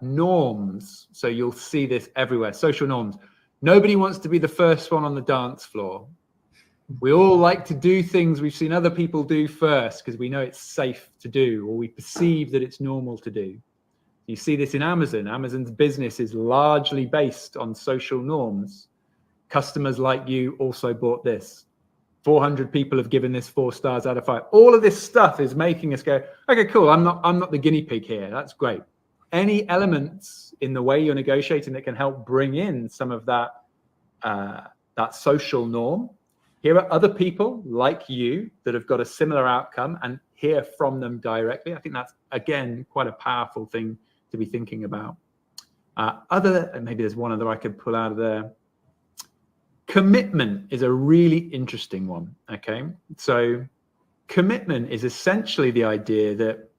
norms. So you'll see this everywhere. Social norms. Nobody wants to be the first one on the dance floor. We all like to do things we've seen other people do first because we know it's safe to do, or we perceive that it's normal to do. You see this in Amazon. Amazon's business is largely based on social norms. Customers like you also bought this. 400 people have given this 4 stars out of 5. All of this stuff is making us go, okay, cool. I'm not the guinea pig here. That's great. Any elements in the way you're negotiating that can help bring in some of that social norm. Here are other people like you that have got a similar outcome and hear from them directly. I think that's, again, quite a powerful thing to be thinking about. Maybe there's one other I could pull out of there. Commitment is a really interesting one, okay? So commitment is essentially the idea that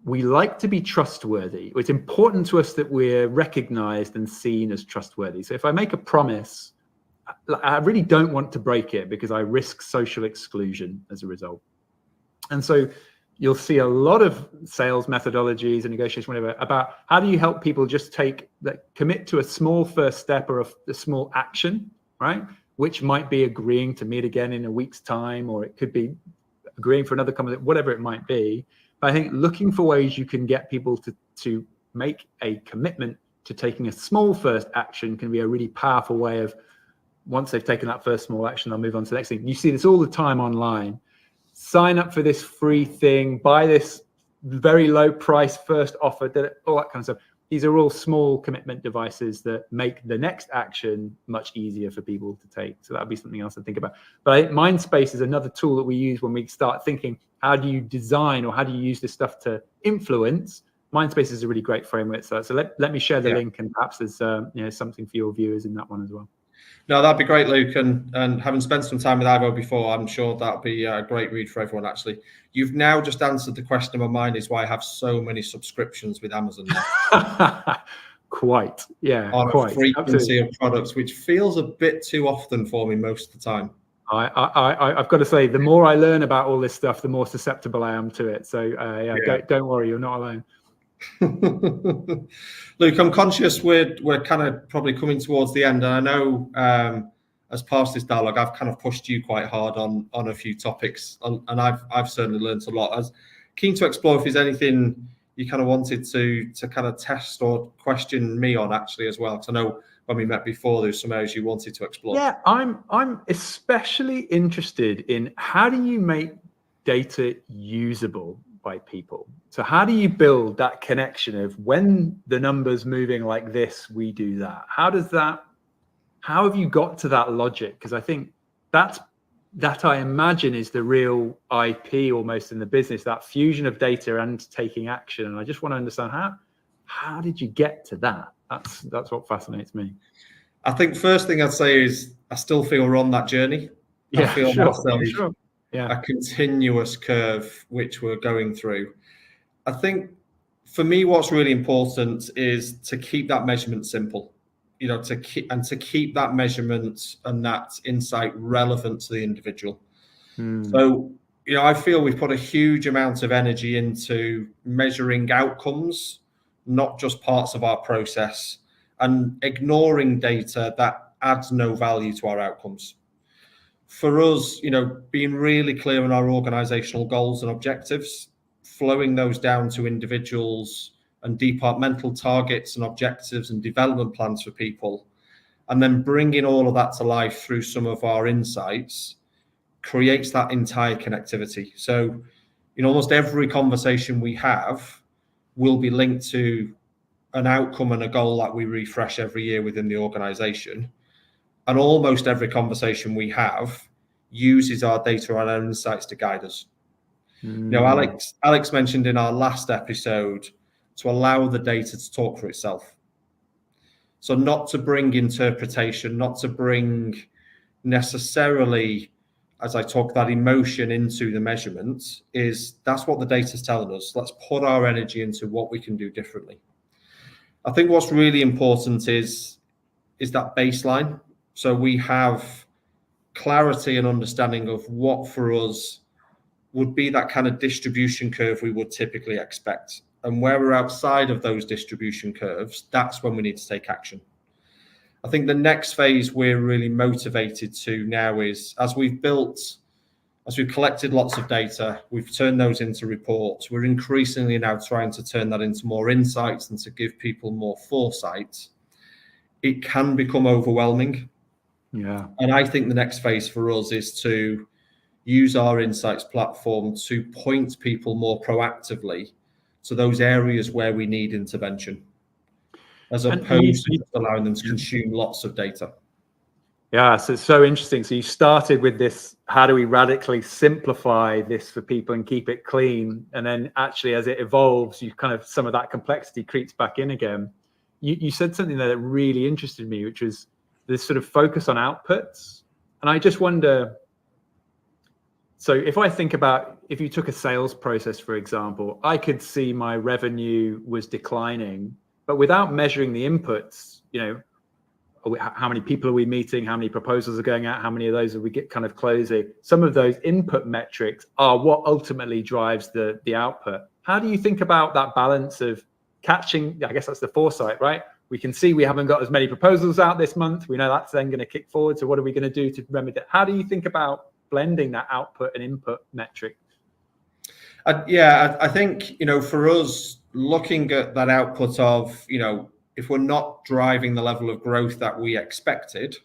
we like to be trustworthy. It's important to us that we're recognized and seen as trustworthy. So if I make a promise, I really don't want to break it because I risk social exclusion as a result. And so you'll see a lot of sales methodologies and negotiation, whatever, about how do you help people just commit to a small first step or a small action, right? Which might be agreeing to meet again in a week's time, or it could be agreeing for another conversation, whatever it might be. But I think looking for ways you can get people to make a commitment to taking a small first action can be a really powerful way of, once they've taken that first small action, they'll move on to the next thing. You see this all the time online. Sign up for this free thing, buy this very low price first offer, all that kind of stuff. These are all small commitment devices that make the next action much easier for people to take. So that'd be something else to think about. But I think Mindspace is another tool that we use when we start thinking, how do you design or how do you use this stuff to influence? Mindspace is a really great framework. So let me share the link, and perhaps there's something for your viewers in that one as well. No, that'd be great, Luke. And having spent some time with Ivo before, I'm sure that'll be a great read for everyone, actually. You've now just answered the question in my mind, is why I have so many subscriptions with Amazon now. Quite, yeah. On quite. a frequency Absolutely. of products, which feels a bit too often for me most of the time. I've got to say, the more I learn about all this stuff, the more susceptible I am to it. So don't worry, you're not alone. Luke, I'm conscious we're kind of probably coming towards the end, and I know as part of this dialogue, I've kind of pushed you quite hard on a few topics, and I've certainly learned a lot. I was keen to explore if there's anything you kind of wanted to kind of test or question me on, actually, as well, because I know when we met before, there's some areas you wanted to explore. Yeah, I'm especially interested in how do you make data usable by people? So how do you build that connection of when the number's moving like this, we do that? How have you got to that logic? Because I think that I imagine is the real IP almost in the business, that fusion of data and taking action. And I just want to understand How did you get to that? That's what fascinates me. I think first thing I'd say is I still feel we're on that journey. Yeah, I feel sure. a continuous curve which we're going through. I think for me, what's really important is to keep that measurement simple, to keep that measurement and that insight relevant to the individual. So, I feel we've put a huge amount of energy into measuring outcomes, not just parts of our process, and ignoring data that adds no value to our outcomes. For us, being really clear on our organizational goals and objectives, flowing those down to individuals and departmental targets and objectives and development plans for people, and then bringing all of that to life through some of our insights creates that entire connectivity. So, almost every conversation we have will be linked to an outcome and a goal that we refresh every year within the organization. And almost every conversation we have uses our data and our insights to guide us. Alex mentioned in our last episode to allow the data to talk for itself. So not to bring interpretation, not to bring necessarily, as I talk, that emotion into the measurement, that's what the data is telling us. Let's put our energy into what we can do differently. I think what's really important is that baseline. So we have clarity and understanding of what for us would be that kind of distribution curve we would typically expect. And where we're outside of those distribution curves, that's when we need to take action. I think the next phase we're really motivated to now is as we've collected lots of data, we've turned those into reports. We're increasingly now trying to turn that into more insights and to give people more foresight. It can become overwhelming. Yeah. And I think the next phase for us is to use our insights platform to point people more proactively to those areas where we need intervention, as opposed to just allowing them to consume lots of data. Yeah, so it's so interesting. So you started with this, how do we radically simplify this for people and keep it clean? And then actually as it evolves, you kind of, some of that complexity creeps back in again. You said something there that really interested me, which was this sort of focus on outputs. And I just wonder, so if I think about, if you took a sales process, for example, I could see my revenue was declining, but without measuring the inputs, how many people are we meeting? How many proposals are going out? How many of those are we kind of closing? Some of those input metrics are what ultimately drives the output. How do you think about that balance of catching, I guess that's the foresight, right? We can see we haven't got as many proposals out this month. We know that's then going to kick forward. So what are we going to do to remedy that? How do you think about blending that output and input metric? I think, for us, looking at that output of, if we're not driving the level of growth that we expected,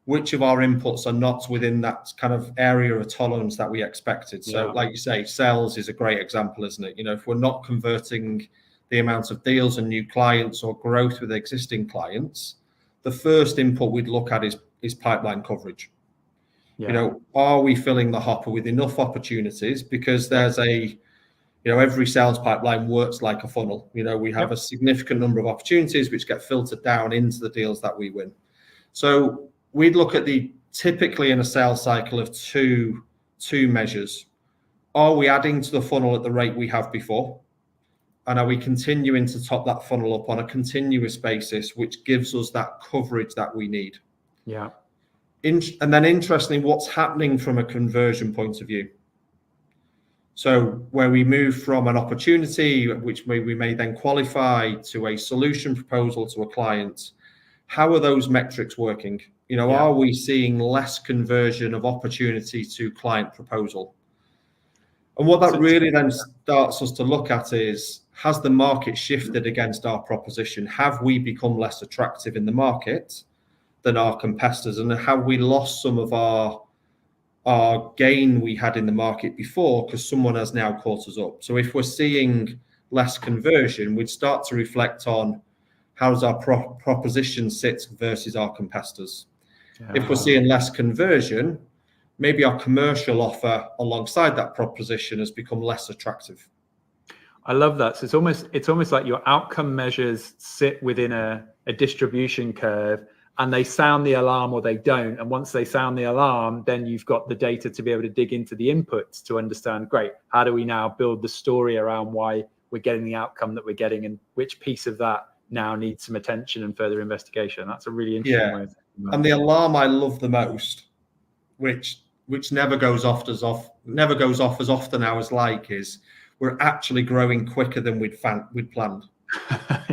which of our inputs are not within that kind of area of tolerance that we expected? So like you say, sales is a great example, isn't it? If we're not converting the amount of deals and new clients or growth with existing clients, the first input we'd look at is pipeline coverage. Yeah. Are we filling the hopper with enough opportunities? Because there's every sales pipeline works like a funnel. We have a significant number of opportunities which get filtered down into the deals that we win. So we'd look at typically in a sales cycle of two measures. Are we adding to the funnel at the rate we have before? And are we continuing to top that funnel up on a continuous basis, which gives us that coverage that we need? Yeah. And then interestingly, what's happening from a conversion point of view? So where we move from an opportunity, which we may then qualify, to a solution proposal to a client, how are those metrics working? Are we seeing less conversion of opportunity to client proposal? And what that really then starts us to look at is, has the market shifted against our proposition? Have we become less attractive in the market than our competitors? And have we lost some of our gain we had in the market before because someone has now caught us up? So if we're seeing less conversion, we'd start to reflect on how does our proposition sit versus our competitors. If we're seeing less conversion, maybe our commercial offer alongside that proposition has become less attractive. I love that. So it's almost like your outcome measures sit within a distribution curve, and they sound the alarm or they don't. And once they sound the alarm, then you've got the data to be able to dig into the inputs to understand, great, how do we now build the story around why we're getting the outcome that we're getting, and which piece of that now needs some attention and further investigation. That's a really interesting way of thinking about it. And the alarm I love the most, which never goes off as often I was like, is we're actually growing quicker than we'd planned.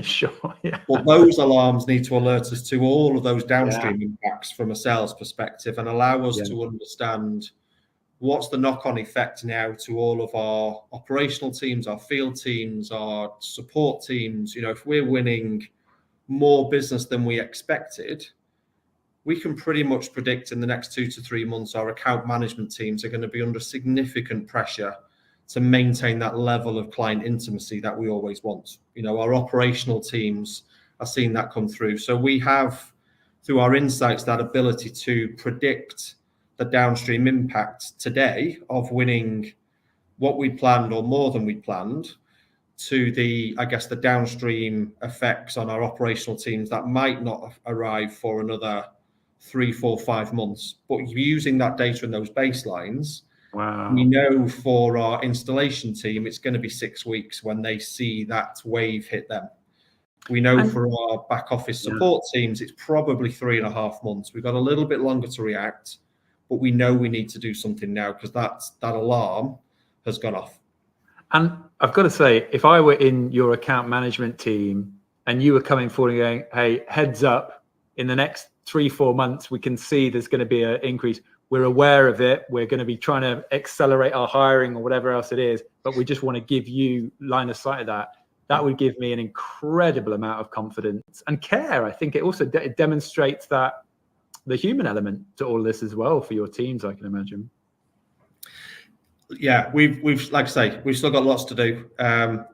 Sure, yeah. But those alarms need to alert us to all of those downstream impacts from a sales perspective, and allow us to understand what's the knock-on effect now to all of our operational teams, our field teams, our support teams. If we're winning more business than we expected, we can pretty much predict in the next 2 to 3 months our account management teams are going to be under significant pressure to maintain that level of client intimacy that we always want. Our operational teams are seeing that come through. So we have, through our insights, that ability to predict the downstream impact today of winning what we planned or more than we planned, to the downstream effects on our operational teams that might not arrive for another 3, 4, 5 months. But using that data and those baselines, we know for our installation team, it's going to be 6 weeks when they see that wave hit them. We know for our back office support teams, it's probably 3.5 months. We've got a little bit longer to react, but we know we need to do something now because that alarm has gone off. And I've got to say, if I were in your account management team and you were coming forward and going, hey, heads up, in the next 3-4 months, we can see there's going to be an increase. We're aware of it. We're going to be trying to accelerate our hiring or whatever else it is, but we just want to give you line of sight of that. That would give me an incredible amount of confidence and care. I think it also demonstrates that the human element to all this as well for your teams, I can imagine. Yeah, we've like I say, we've still got lots to do.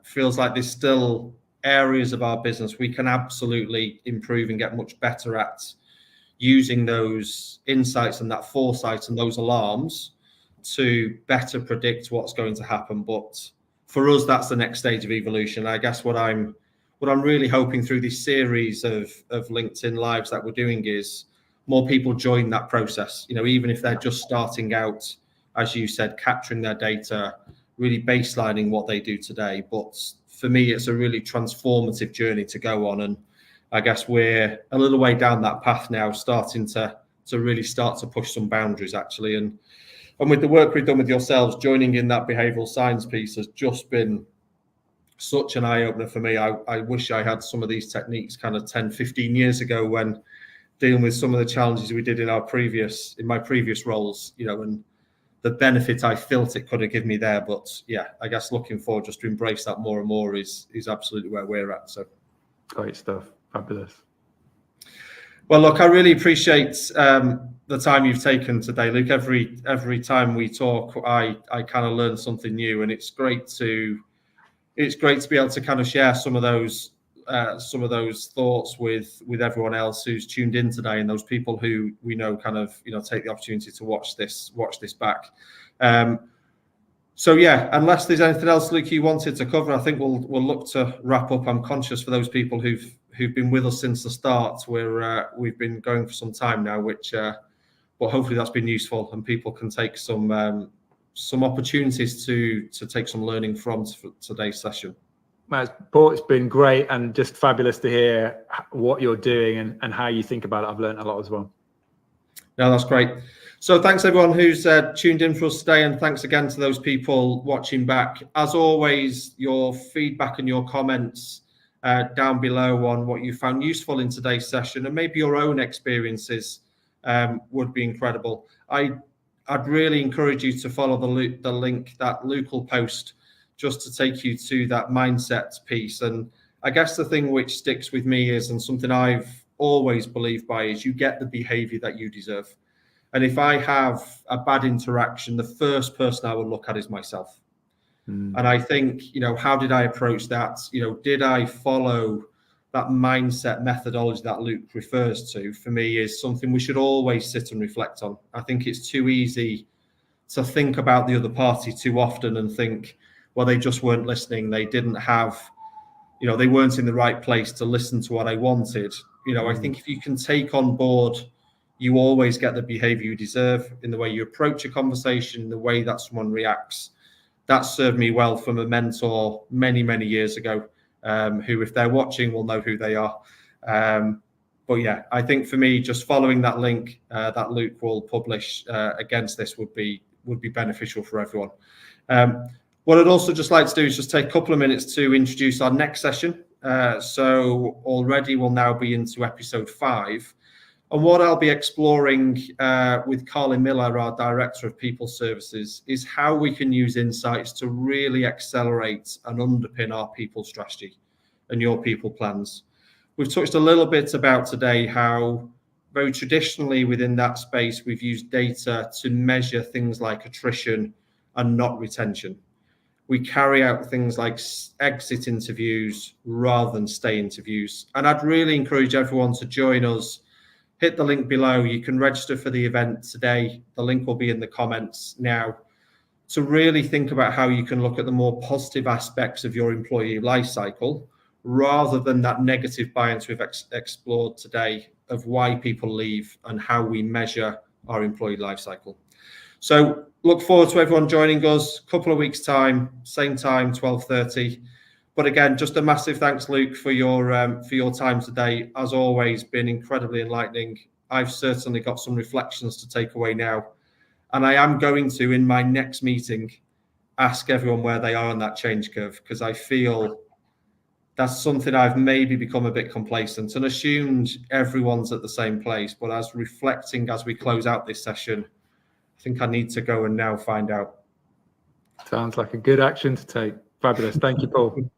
Feels like there's still areas of our business we can absolutely improve and get much better at using those insights and that foresight and those alarms to better predict what's going to happen. But for us, that's the next stage of evolution. I guess what I'm really hoping through this series of LinkedIn Lives that we're doing is more people join that process. Even if they're just starting out, as you said, capturing their data, really baselining what they do today. But for me, it's a really transformative journey to go on. And I guess we're a little way down that path now, starting to really start to push some boundaries, actually. And with the work we've done with yourselves, joining in that behavioural science piece has just been such an eye-opener for me. I wish I had some of these techniques kind of 10, 15 years ago when dealing with some of the challenges we did in my previous roles, and the benefit I felt it could have given me there. But yeah, I guess looking forward just to embrace that more and more is absolutely where we're at. So great stuff. Fabulous. Well, look, I really appreciate the time you've taken today, Luke. Every time we talk, I kind of learn something new, and it's great to be able to kind of share some of those thoughts with everyone else who's tuned in today, and those people who we know kind of take the opportunity to watch this back. So yeah, unless there's anything else, Luke, you wanted to cover, I think we'll look to wrap up. I'm conscious for those people who've been with us since the start. We've been going for some time now, but hopefully that's been useful and people can take some opportunities to take some learning from today's session. Paul, it's been great and just fabulous to hear what you're doing and how you think about it. I've learned a lot as well. No, that's great. So thanks everyone who's tuned in for us today, and thanks again to those people watching back. As always, your feedback and your comments down below on what you found useful in today's session and maybe your own experiences would be incredible. I'd really encourage you to follow the link that Luke will post just to take you to that mindset piece. And I guess the thing which sticks with me is, and something I've always believed by, is you get the behavior that you deserve. And if I have a bad interaction, the first person I would look at is myself. And I think, how did I approach that? Did I follow that mindset methodology that Luke refers to? For me, is something we should always sit and reflect on. I think it's too easy to think about the other party too often and think, well, they just weren't listening. They didn't have, they weren't in the right place to listen to what I wanted. I think if you can take on board, you always get the behavior you deserve in the way you approach a conversation, in the way that someone reacts. That served me well from a mentor many, many years ago, who, if they're watching, will know who they are. But yeah, I think for me, just following that link that Luke will publish against this would be beneficial for everyone. What I'd also just like to do is just take a couple of minutes to introduce our next session. So already we'll now be into episode 5. And what I'll be exploring with Carlin Miller, our Director of People Services, is how we can use insights to really accelerate and underpin our people strategy and your people plans. We've touched a little bit about today how very traditionally within that space, we've used data to measure things like attrition and not retention. We carry out things like exit interviews rather than stay interviews. And I'd really encourage everyone to join us. Hit the link below. You can register for the event today. The link will be in the comments now, to really think about how you can look at the more positive aspects of your employee life cycle rather than that negative bias we've explored today of why people leave and how we measure our employee life cycle. So look forward to everyone joining us. A couple of weeks' time, same time, 12:30. But again, just a massive thanks, Luke, for your time today. As always, been incredibly enlightening. I've certainly got some reflections to take away now. And I am going to, in my next meeting, ask everyone where they are on that change curve, because I feel that's something I've maybe become a bit complacent and assumed everyone's at the same place. But as reflecting as we close out this session, I think I need to go and now find out. Sounds like a good action to take. Fabulous. Thank you, Paul.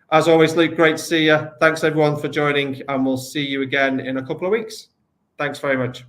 As always, Luke, great to see you. Thanks, everyone, for joining, and we'll see you again in a couple of weeks. Thanks very much.